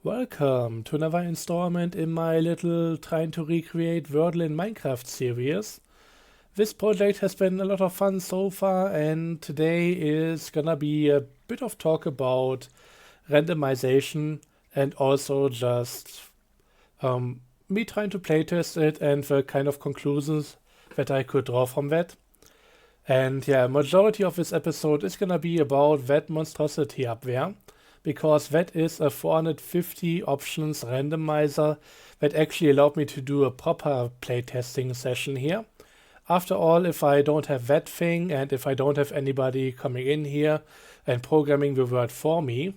Welcome to another installment in my little trying to recreate Wordle in Minecraft series. This project has been a lot of fun so far, and today is gonna be a bit of talk about randomization and also just me trying to playtest it and the kind of conclusions that I could draw from that. And yeah, majority of this episode is gonna be about that monstrosity up there, because that is a 450 options randomizer that actually allowed me to do a proper playtesting session here. After all, if I don't have that thing and if I don't have anybody coming in here and programming the word for me,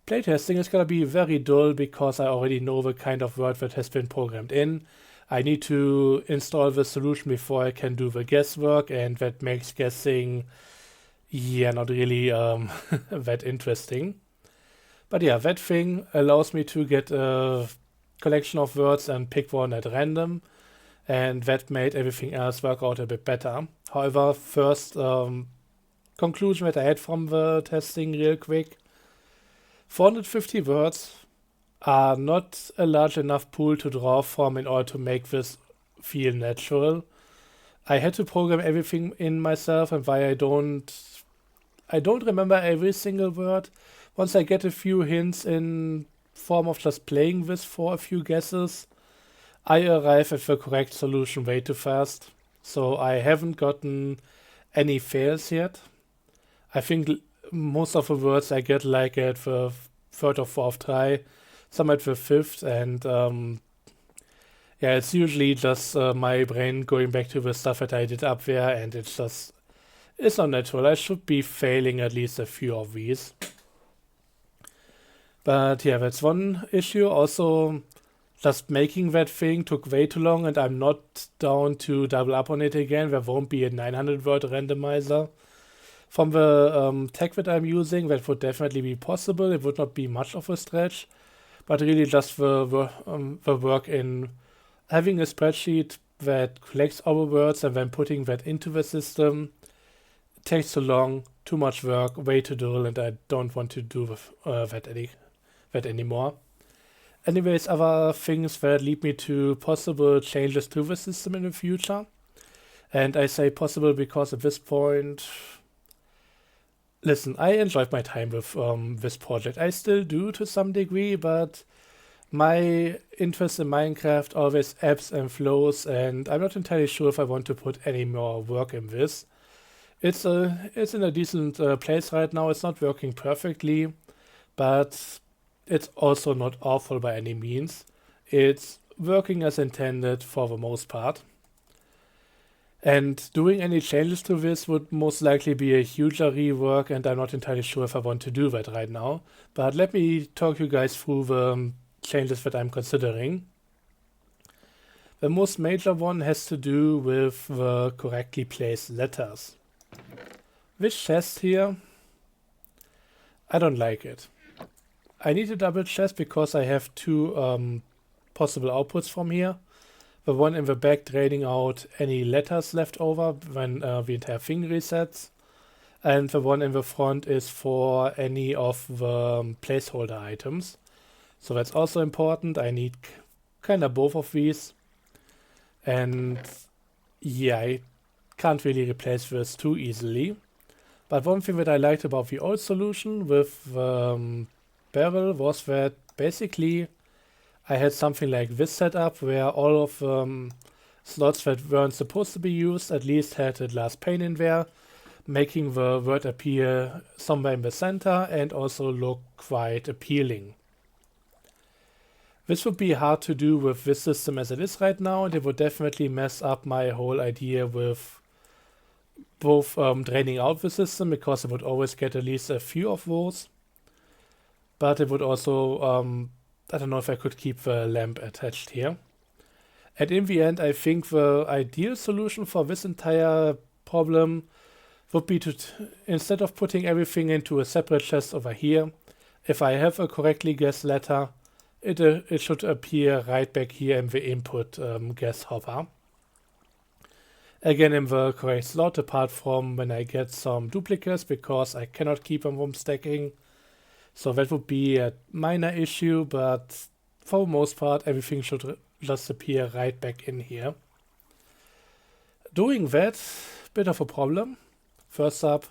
playtesting is gonna be very dull because I already know the kind of word that has been programmed in. I need to install the solution before I can do the guesswork, and that makes guessing, yeah, not really that interesting. But yeah, that thing allows me to get a collection of words and pick one at random, and that made everything else work out a bit better. However, first conclusion that I had from the testing real quick, 450 words are not a large enough pool to draw from in order to make this feel natural. I had to program everything in myself, and why I don't remember every single word. Once I get a few hints in form of just playing this for a few guesses, I arrive at the correct solution way too fast. So I haven't gotten any fails yet. I think most of the words I get like at the third or fourth try, some at the fifth, and yeah, it's usually just my brain going back to the stuff that I did up there, and it's not natural. I should be failing at least a few of these. But yeah, that's one issue. Also, just making that thing took way too long, and I'm not down to double up on it again. There won't be a 900 word randomizer. From the tech that I'm using, that would definitely be possible. It would not be much of a stretch, but really just the work in having a spreadsheet that collects our words and then putting that into the system takes too long, too much work, way too dull, and I don't want to do that anymore. Anyways, other things that lead me to possible changes to the system in the future. And I say possible because at this point, listen, I enjoyed my time with this project. I still do to some degree, but my interest in Minecraft always ebbs and flows, and I'm not entirely sure if I want to put any more work in this. It's in a decent place right now. It's not working perfectly, but it's also not awful by any means. It's working as intended for the most part. And doing any changes to this would most likely be a huger rework, and I'm not entirely sure if I want to do that right now. But let me talk you guys through the changes that I'm considering. The most major one has to do with the correctly placed letters. This chest here, I don't like it. I need a double chest because I have two possible outputs from here. The one in the back draining out any letters left over when the entire thing resets. And the one in the front is for any of the placeholder items. So that's also important. I need kind of both of these. And yeah, I can't really replace this too easily. But one thing that I liked about the old solution with barrel was that basically I had something like this set up where all of slots that weren't supposed to be used at least had a glass pane in there, making the word appear somewhere in the center and also look quite appealing. This would be hard to do with this system as it is right now, and it would definitely mess up my whole idea with both draining out the system, because it would always get at least a few of those. But it would also, I don't know if I could keep the lamp attached here. And in the end, I think the ideal solution for this entire problem would be to, instead of putting everything into a separate chest over here, if I have a correctly guessed letter, it should appear right back here in the input guess hopper. Again, in the correct slot, apart from when I get some duplicates, because I cannot keep them from stacking. So that would be a minor issue, but for the most part, everything should just appear right back in here. Doing that, bit of a problem. First up,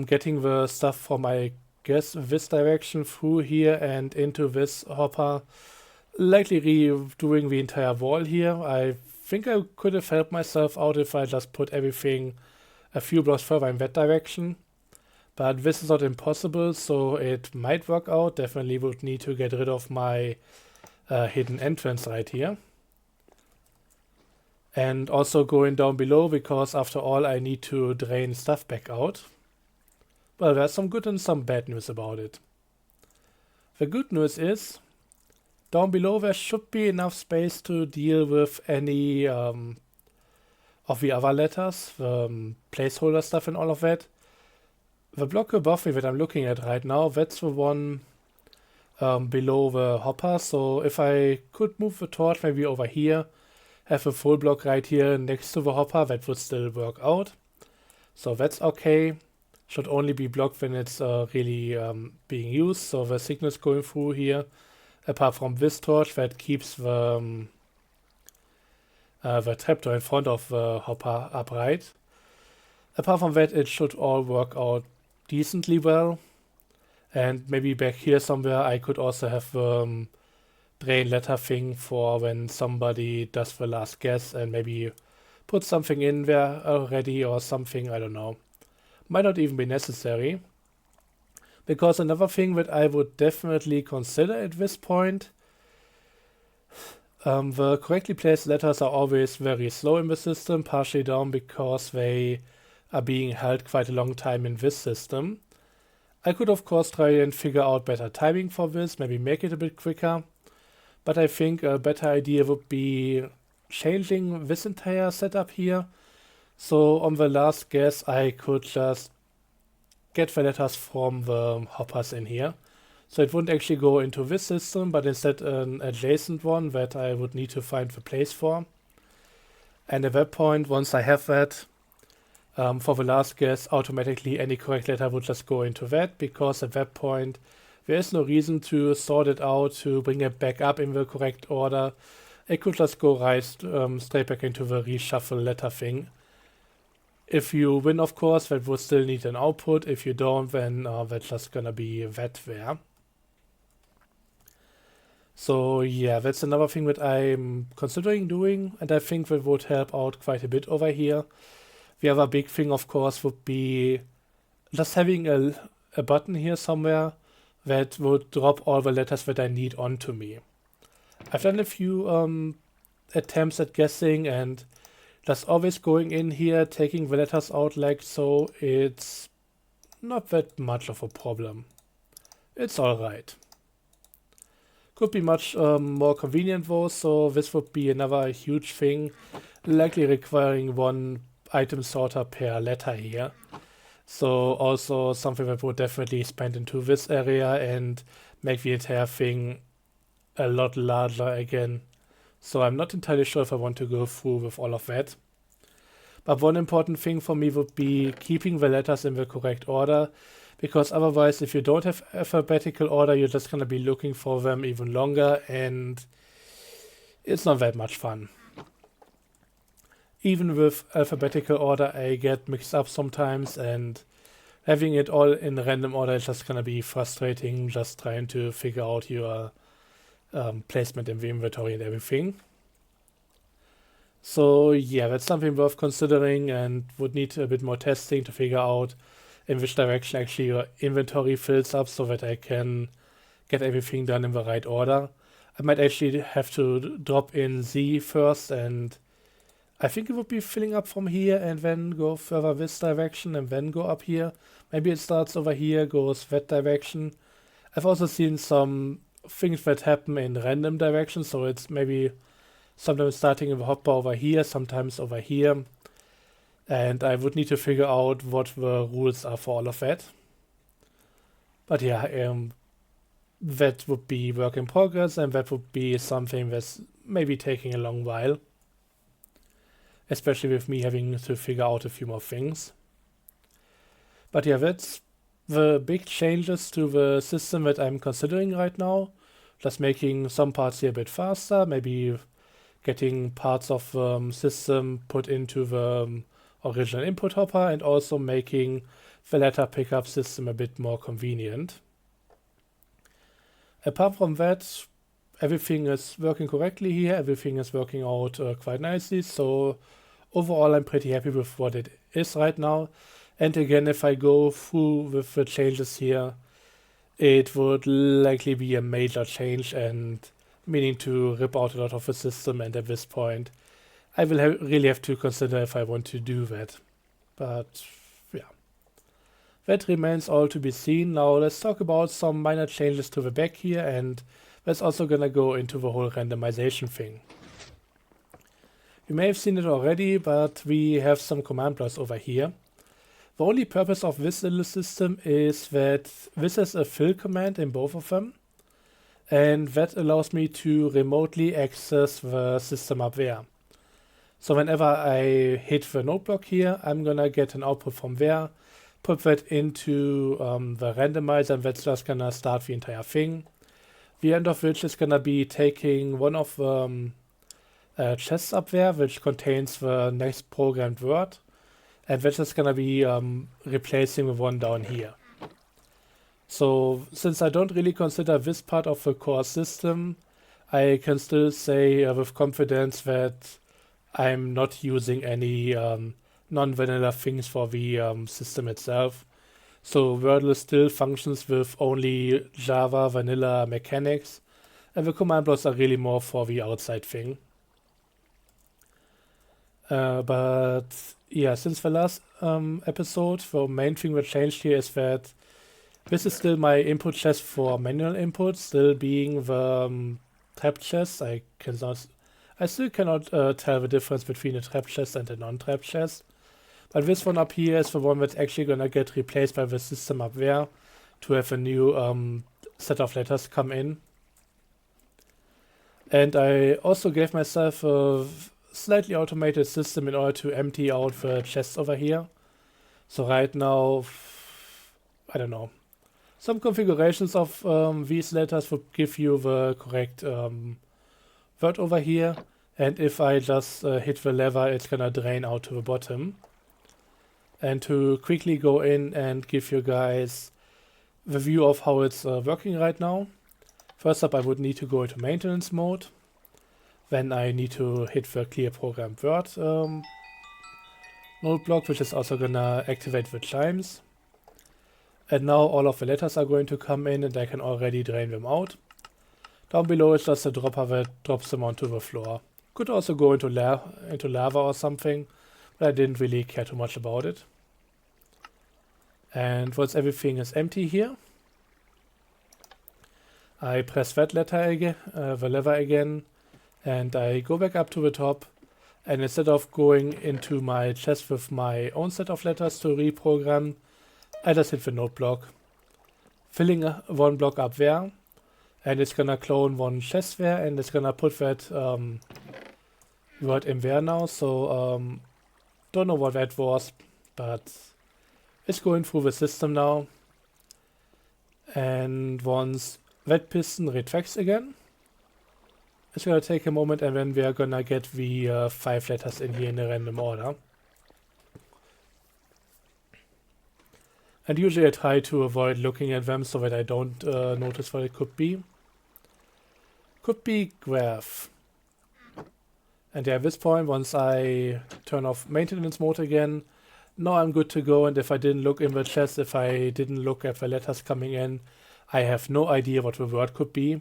getting the stuff from, I guess, this direction through here and into this hopper. Likely redoing the entire wall here. I think I could have helped myself out if I just put everything a few blocks further in that direction. But this is not impossible, so it might work out. Definitely would need to get rid of my hidden entrance right here. And also going down below, because after all I need to drain stuff back out. Well, there's some good and some bad news about it. The good news is, down below there should be enough space to deal with any of the other letters, the placeholder stuff and all of that. The block above me that I'm looking at right now, that's the one below the hopper. So if I could move the torch maybe over here, have a full block right here next to the hopper, that would still work out. So that's okay. Should only be blocked when it's really being used. So the signal's going through here. Apart from this torch that keeps the trapdoor in front of the hopper upright. Apart from that, it should all work out decently well. And maybe back here somewhere I could also have drain letter thing for when somebody does the last guess and maybe put something in there already or something, I don't know. Might not even be necessary. Because another thing that I would definitely consider at this point, the correctly placed letters are always very slow in the system, partially down because they are being held quite a long time in this system. I could of course try and figure out better timing for this, maybe make it a bit quicker. But I think a better idea would be changing this entire setup here. So on the last guess, I could just get the letters from the hoppers in here. So it wouldn't actually go into this system, but instead an adjacent one that I would need to find the place for. And at that point, once I have that, for the last guess, automatically any correct letter would just go into that, because at that point, there is no reason to sort it out, to bring it back up in the correct order. It could just go right straight back into the reshuffle letter thing. If you win, of course, that would still need an output. If you don't, then that's just gonna be that there. So yeah, that's another thing that I'm considering doing, and I think that would help out quite a bit over here. The other big thing, of course, would be just having a button here somewhere that would drop all the letters that I need onto me. I've done a few attempts at guessing, and just always going in here, taking the letters out like so, it's not that much of a problem. It's alright. Could be much more convenient though, so this would be another huge thing, likely requiring one item sorter per letter here. So also something that would definitely expand into this area and make the entire thing a lot larger again. So I'm not entirely sure if I want to go through with all of that. But one important thing for me would be keeping the letters in the correct order, because otherwise if you don't have alphabetical order, you're just going to be looking for them even longer, and it's not that much fun. Even with alphabetical order, I get mixed up sometimes, and having it all in random order is just gonna be frustrating, just trying to figure out your placement in the inventory and everything. So yeah, that's something worth considering and would need a bit more testing to figure out in which direction actually your inventory fills up so that I can get everything done in the right order. I might actually have to drop in Z first, and I think it would be filling up from here and then go further this direction and then go up here. Maybe it starts over here, goes that direction. I've also seen some things that happen in random directions, so it's maybe sometimes starting in the hopper over here, sometimes over here. And I would need to figure out what the rules are for all of that. But yeah, that would be work in progress, and that would be something that's maybe taking a long while. Especially with me having to figure out a few more things. But yeah, that's the big changes to the system that I'm considering right now, just making some parts here a bit faster, maybe getting parts of the system put into the original input hopper, and also making the letter pickup system a bit more convenient. Apart from that, everything is working correctly here, everything is working out quite nicely, so overall I'm pretty happy with what it is right now. And again, if I go through with the changes here, it would likely be a major change and meaning to rip out a lot of the system, and at this point I will really have to consider if I want to do that. But yeah, that remains all to be seen. Now let's talk about some minor changes to the back here, and that's also gonna go into the whole randomization thing. You may have seen it already, but we have some command blocks over here. The only purpose of this little system is that this is a fill command in both of them, and that allows me to remotely access the system up there. So whenever I hit the node block here, I'm gonna get an output from there, put that into the randomizer, and that's just gonna start the entire thing. The end of which is gonna be taking one of the chests up there, which contains the next programmed word, and that's just gonna be replacing the one down here. So since I don't really consider this part of the core system, I can still say with confidence that I'm not using any non-vanilla things for the system itself. So Wordle still functions with only Java vanilla mechanics, and the command blocks are really more for the outside thing. But yeah, since the last episode, the main thing that changed here is that this is still my input chest for manual input, still being the trap chest. I still cannot tell the difference between a trap chest and a non-trap chest. But this one up here is the one that's actually gonna get replaced by the system up there to have a new set of letters come in. And I also gave myself a slightly automated system in order to empty out the chests over here. So right now, I don't know, some configurations of these letters would give you the correct word over here, and if I just hit the lever, it's gonna drain out to the bottom. And to quickly go in and give you guys the view of how it's working right now, first up I would need to go into maintenance mode. Then I need to hit the clear programmed word node block, which is also gonna activate the chimes. And now all of the letters are going to come in, and I can already drain them out. Down below is just a dropper that drops them onto the floor. Could also go into lava or something, but I didn't really care too much about it. And once everything is empty here, I press that letter again, the lever again, and I go back up to the top, and instead of going into my chest with my own set of letters to reprogram, I just hit the node block, filling one block up there, and it's gonna clone one chest there, and it's gonna put that word in there now. So don't know what that was, but it's going through the system now. And once that piston retracts again, it's gonna take a moment, and then we are gonna get the 5 letters in here in a random order. And usually I try to avoid looking at them so that I don't notice what it could be. Could be graph. And yeah, at this point, once I turn off maintenance mode again, now I'm good to go. And if I didn't look in the chest, if I didn't look at the letters coming in, I have no idea what the word could be.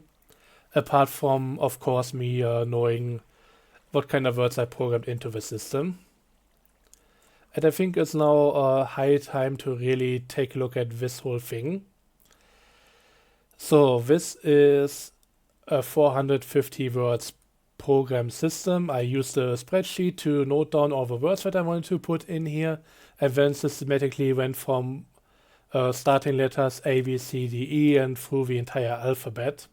Apart from, of course, me knowing what kind of words I programmed into the system. And I think it's now high time to really take a look at this whole thing. So this is a 450 words program system. I used a spreadsheet to note down all the words that I wanted to put in here, and then systematically went from starting letters A, B, C, D, E and through the entire alphabet.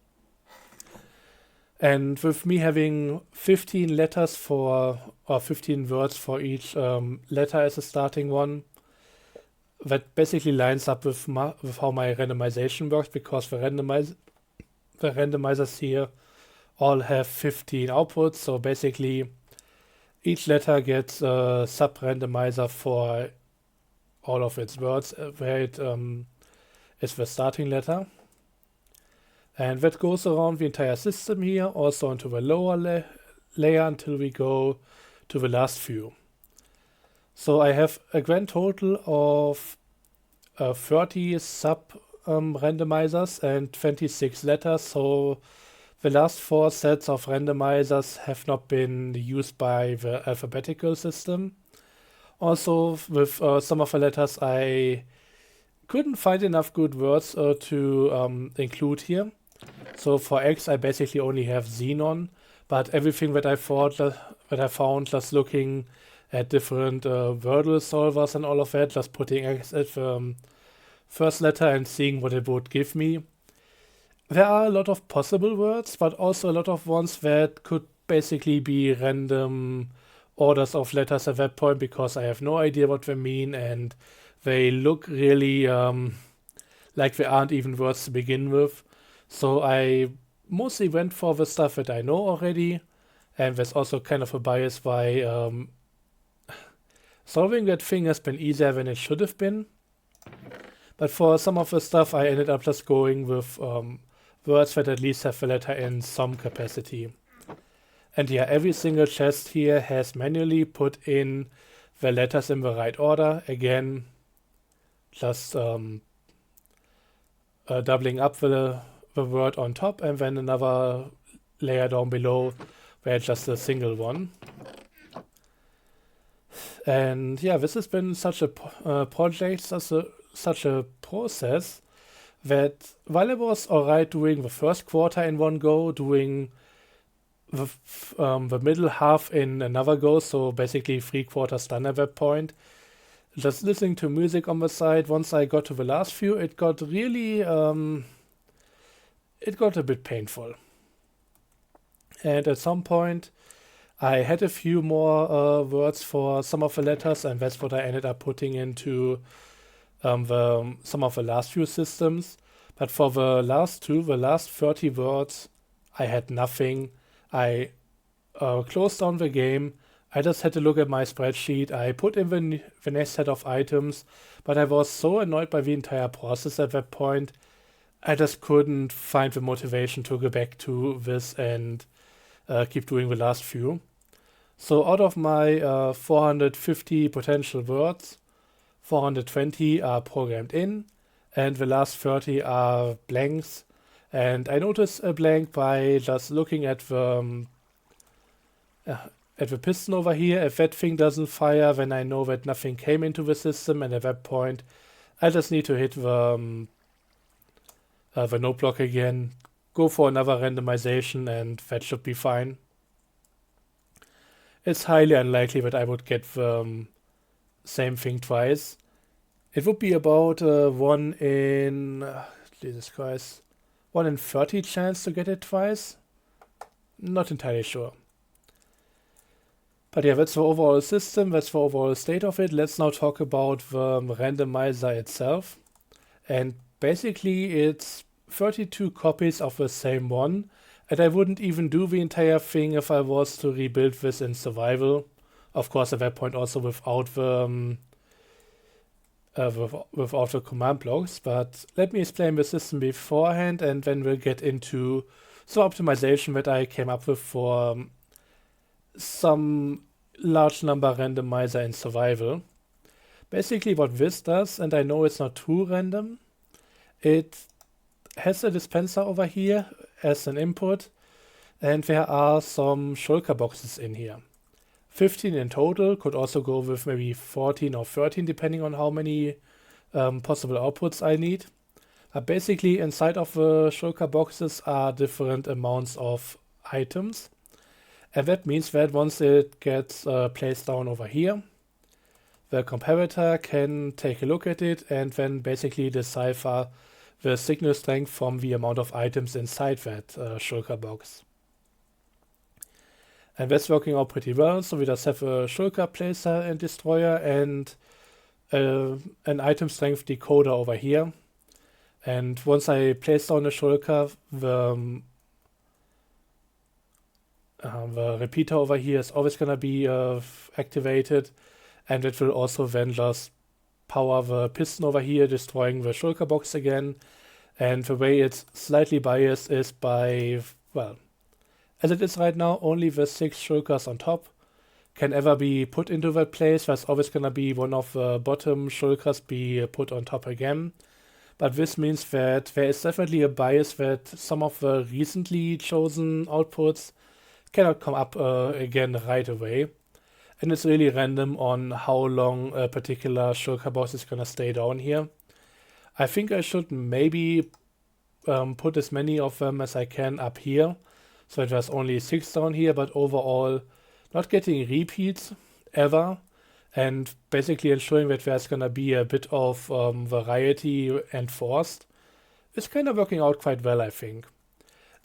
And with me having 15 letters or 15 words for each letter as a starting one, that basically lines up with how my randomization works, because the randomizers here all have 15 outputs. So basically, each letter gets a sub-randomizer for all of its words, where it is the starting letter. And that goes around the entire system here, also into the lower layer until we go to the last few. So I have a grand total of 30 sub-randomizers and 26 letters. So the last 4 sets of randomizers have not been used by the alphabetical system. Also, with some of the letters, I couldn't find enough good words to include here. So for X, I basically only have xenon, but everything that I found just looking at different Wordle solvers and all of that, just putting X at the first letter and seeing what it would give me. There are a lot of possible words, but also a lot of ones that could basically be random orders of letters at that point, because I have no idea what they mean and they look really like they aren't even words to begin with. So I mostly went for the stuff that I know already, and there's also kind of a bias why solving that thing has been easier than it should have been. But for some of the stuff, I ended up just going with words that at least have the letter in some capacity. And yeah, every single chest here has manually put in the letters in the right order. Again, just doubling up the word on top, and then another layer down below where it's just a single one. And yeah, this has been such a project, such a process, that while I was alright doing the first quarter in one go, doing the middle half in another go, so basically 3 quarters done at that point, just listening to music on the side, once I got to the last few, it got really, it got a bit painful. And at some point, I had a few more words for some of the letters, and that's what I ended up putting into some of the last few systems. But for the last 30 words, I had nothing. I closed down the game. I just had to look at my spreadsheet. I put in the next set of items, but I was so annoyed by the entire process at that point, I just couldn't find the motivation to go back to this and keep doing the last few. So out of my 450 potential words, 420 are programmed in, and the last 30 are blanks. And I noticed a blank by just looking at the piston over here. If that thing doesn't fire, then I know that nothing came into the system, and at that point, I just need to hit the note block again, go for another randomization, and that should be fine. It's highly unlikely that I would get the same thing twice. It would be about 1 in, Jesus Christ, 1 in 30 chance to get it twice. Not entirely sure. But yeah, that's the overall system, that's the overall state of it. Let's now talk about the randomizer itself. And basically it's 32 copies of the same one. And I wouldn't even do the entire thing if I was to rebuild this in survival. Of course, at that point also without the command blocks. But let me explain the system beforehand, and then we'll get into some optimization that I came up with for some large number randomizer in survival. Basically what this does, and I know it's not too random, it has a dispenser over here as an input, and there are some shulker boxes in here. 15 in total, could also go with maybe 14 or 13 depending on how many possible outputs I need. Basically inside of the shulker boxes are different amounts of items, and that means that once it gets placed down over here, the comparator can take a look at it and then basically decipher the signal strength from the amount of items inside that shulker box. And that's working out pretty well. So we just have a shulker placer and destroyer, and an item strength decoder over here. And once I place down the shulker, the repeater over here is always going to be activated, and it will also then just power the piston over here, destroying the shulker box again. And the way it's slightly biased is by, well, as it is right now, only the 6 shulkers on top can ever be put into that place. There's always going to be one of the bottom shulkers be put on top again. But this means that there is definitely a bias that some of the recently chosen outputs cannot come up again right away. And it's really random on how long a particular shulker box is going to stay down here. I think I should maybe put as many of them as I can up here. So it was only 6 down here, but overall not getting repeats ever. And basically ensuring that there's going to be a bit of variety enforced. It's kind of working out quite well, I think.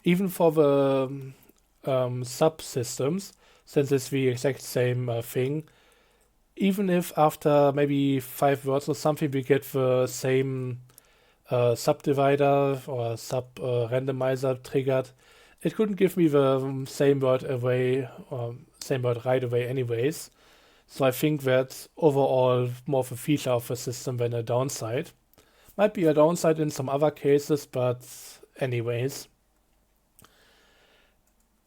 Even for the subsystems, since it's the exact same thing, even if after maybe 5 words or something we get the same subdivider or randomizer triggered, it couldn't give me the same word away, same word right away anyways. So I think that's overall more of a feature of the system than a downside. Might be a downside in some other cases, but anyways.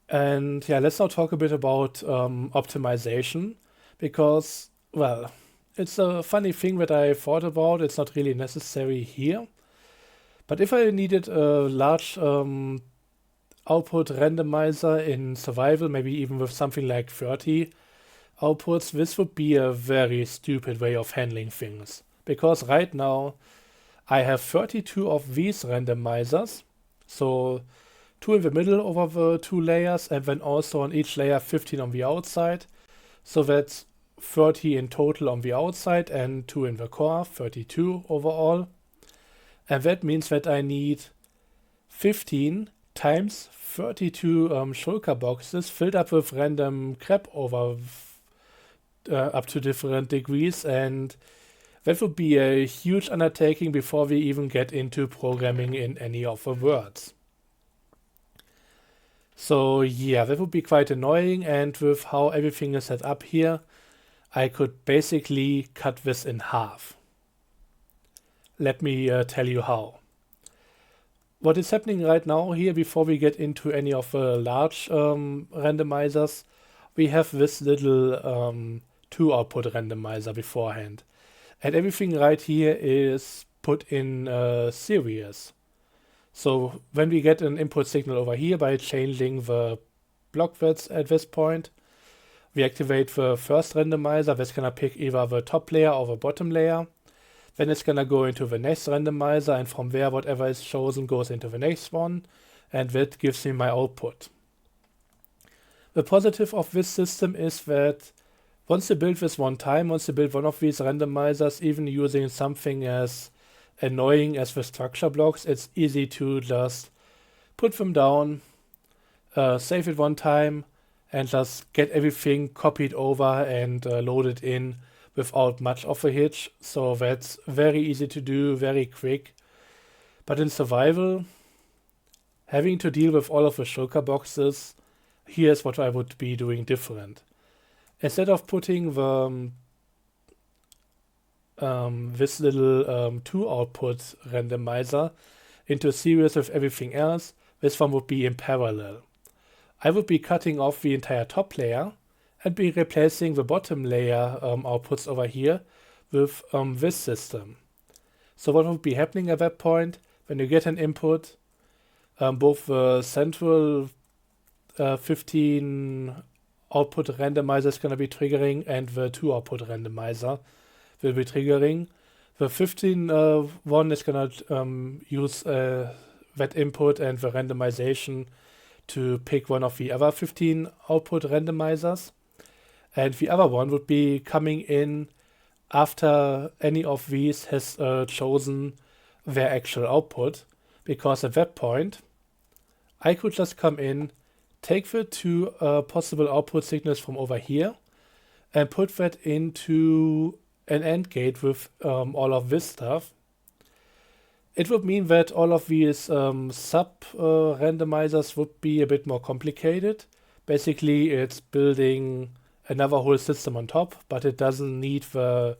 And yeah, let's now talk a bit about optimization, because, well, it's a funny thing that I thought about. It's not really necessary here. But if I needed a large output randomizer in survival, maybe even with something like 30 outputs, this would be a very stupid way of handling things. Because right now I have 32 of these randomizers, so 2 in the middle over the 2 layers, and then also on each layer 15 on the outside. So that's 30 in total on the outside and 2 in the core, 32 overall. And that means that I need 15 times 32 shulker boxes filled up with random crap over up to different degrees, and that would be a huge undertaking before we even get into programming in any of the words. So yeah, that would be quite annoying, and with how everything is set up here, I could basically cut this in half. Let me tell you how. What is happening right now here, before we get into any of the large randomizers, we have this little 2 output randomizer beforehand. And everything right here is put in series. So when we get an input signal over here by changing the block width at this point, we activate the first randomizer. That's going to pick either the top layer or the bottom layer. Then it's going to go into the next randomizer, and from there whatever is chosen goes into the next one, and that gives me my output. The positive of this system is that once you build this one time, once you build one of these randomizers, even using something as annoying as the structure blocks, it's easy to just put them down, save it one time, and just get everything copied over and loaded in without much of a hitch. So that's very easy to do, very quick. But in survival, having to deal with all of the shulker boxes, here's what I would be doing different. Instead of putting the this little 2 output randomizer into a series with everything else, this one would be in parallel. I would be cutting off the entire top layer and be replacing the bottom layer outputs over here with this system. So what would be happening at that point, when you get an input, both the central 15 output randomizer is going to be triggering, and the 2 output randomizer will be triggering. The 15 one is going to use that input and the randomization to pick one of the other 15 output randomizers. And the other one would be coming in after any of these has chosen their actual output, because at that point I could just come in, take the 2 possible output signals from over here and put that into an AND gate with all of this stuff, it would mean that all of these sub-randomizers would be a bit more complicated. Basically, it's building another whole system on top, but it doesn't need the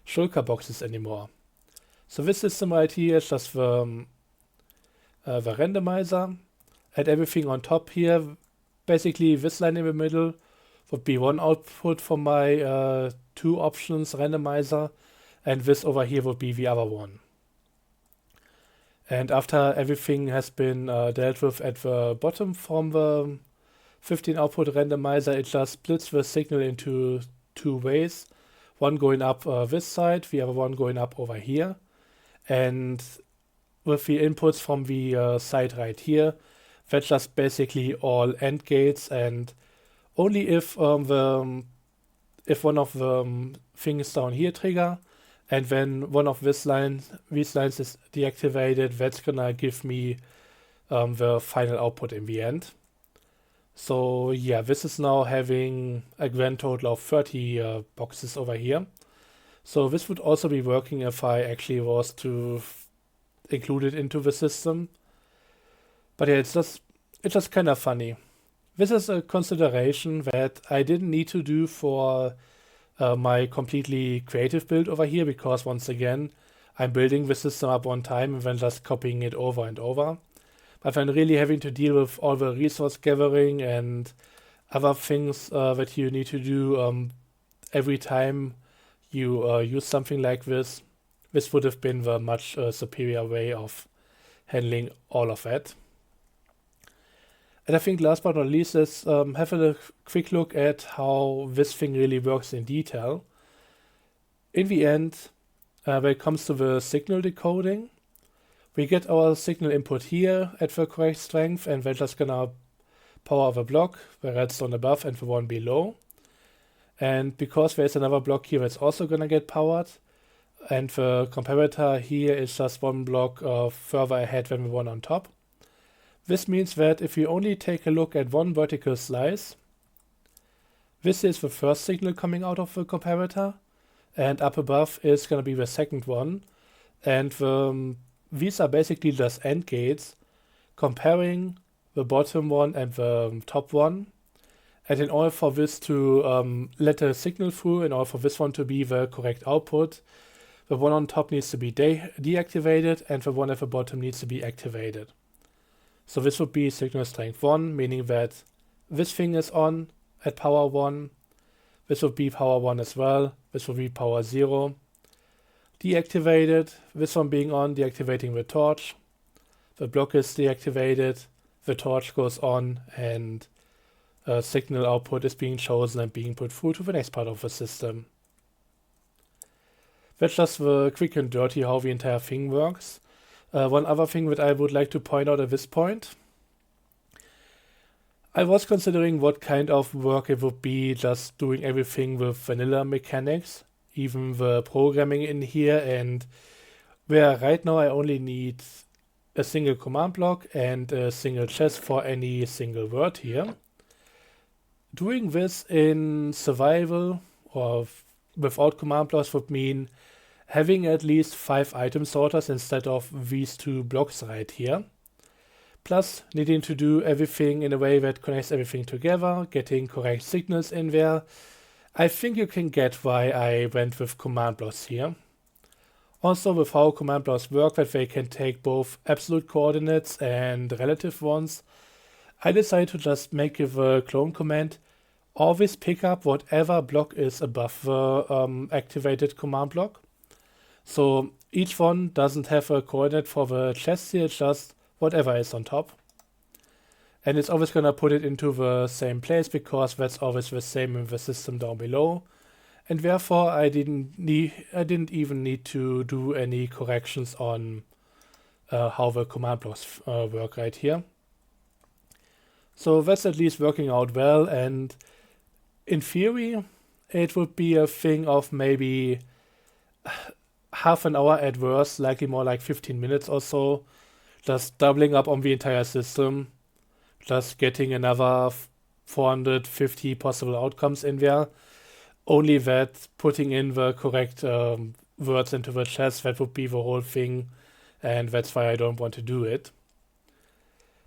shulker boxes anymore. So this system right here is just the randomizer, and everything on top here, basically this line in the middle would be one output for my two options randomizer, and this over here would be the other one. And after everything has been dealt with at the bottom from the 15 output randomizer, it just splits the signal into two ways. One going up this side, the other one going up over here. And with the inputs from the side right here, that's just basically all AND gates, and only if one of the things down here trigger, and when one of these lines is deactivated, that's gonna give me the final output in the end. So yeah, this is now having a grand total of 30 boxes over here. So this would also be working if I actually was to include it into the system. But yeah, it's just kind of funny. This is a consideration that I didn't need to do for my completely creative build over here, because once again, I'm building the system up one time and then just copying it over and over. But when really having to deal with all the resource gathering and other things that you need to do every time you use something like this would have been the much superior way of handling all of that. And I think last but not least is have a quick look at how this thing really works in detail. In the end, when it comes to the signal decoding, we get our signal input here at the correct strength, and we're just gonna power the block, the redstone above and the one below. And because there's another block here that's also gonna get powered, and the comparator here is just one block further ahead than the one on top. This means that if you only take a look at one vertical slice, this is the first signal coming out of the comparator, and up above is going to be the second one. And these are basically just AND gates comparing the bottom one and the top one. And in order for this to let a signal through, in order for this one to be the correct output, the one on top needs to be deactivated and the one at the bottom needs to be activated. So this would be signal strength 1, meaning that this thing is on at power 1. This would be power 1 as well. This would be power 0. Deactivated, this one being on, deactivating the torch. The block is deactivated, the torch goes on, and signal output is being chosen and being put through to the next part of the system. That's just the quick and dirty how the entire thing works. One other thing that I would like to point out at this point. I was considering what kind of work it would be just doing everything with vanilla mechanics, even the programming in here, and where right now I only need a single command block and a single chest for any single word here. Doing this in survival or without command blocks would mean having at least 5 item sorters instead of these 2 blocks right here. Plus needing to do everything in a way that connects everything together, getting correct signals in there. I think you can get why I went with command blocks here. Also with how command blocks work, that they can take both absolute coordinates and relative ones, I decided to just make the clone command always pick up whatever block is above the activated command block. So each one doesn't have a coordinate for the chest here, it's just whatever is on top. And it's always gonna put it into the same place because that's always the same in the system down below. And therefore I didn't even need to do any corrections on how the command blocks work right here. So that's at least working out well, and in theory it would be a thing of maybe half an hour at worst, likely more like 15 minutes or so, just doubling up on the entire system, just getting another 450 possible outcomes in there. only that putting in the correct words into the chest, that would be the whole thing, and that's why I don't want to do it.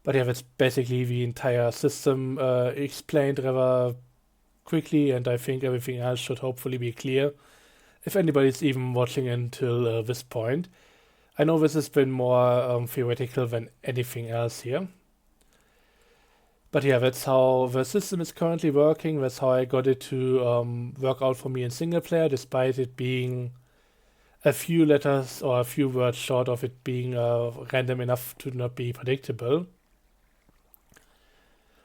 But yeah, that's basically the entire system explained rather quickly, and I think everything else should hopefully be clear if anybody's even watching until this point. I know this has been more theoretical than anything else here. But yeah, that's how the system is currently working. That's how I got it to work out for me in single player, despite it being a few letters or a few words short of it being random enough to not be predictable.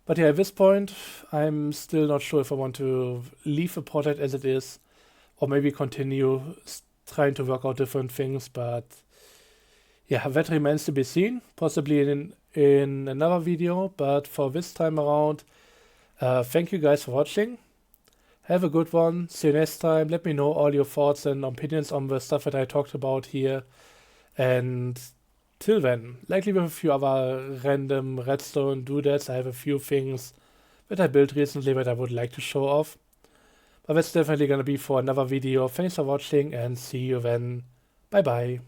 But yeah, at this point, I'm still not sure if I want to leave the project as it is, or maybe continue trying to work out different things. But yeah, that remains to be seen, possibly in another video. But for this time around, thank you guys for watching. Have a good one. See you next time. Let me know all your thoughts and opinions on the stuff that I talked about here. And till then, likely with a few other random redstone doodads, I have a few things that I built recently that I would like to show off. But that's definitely going to be for another video. Thanks for watching and see you then. Bye bye.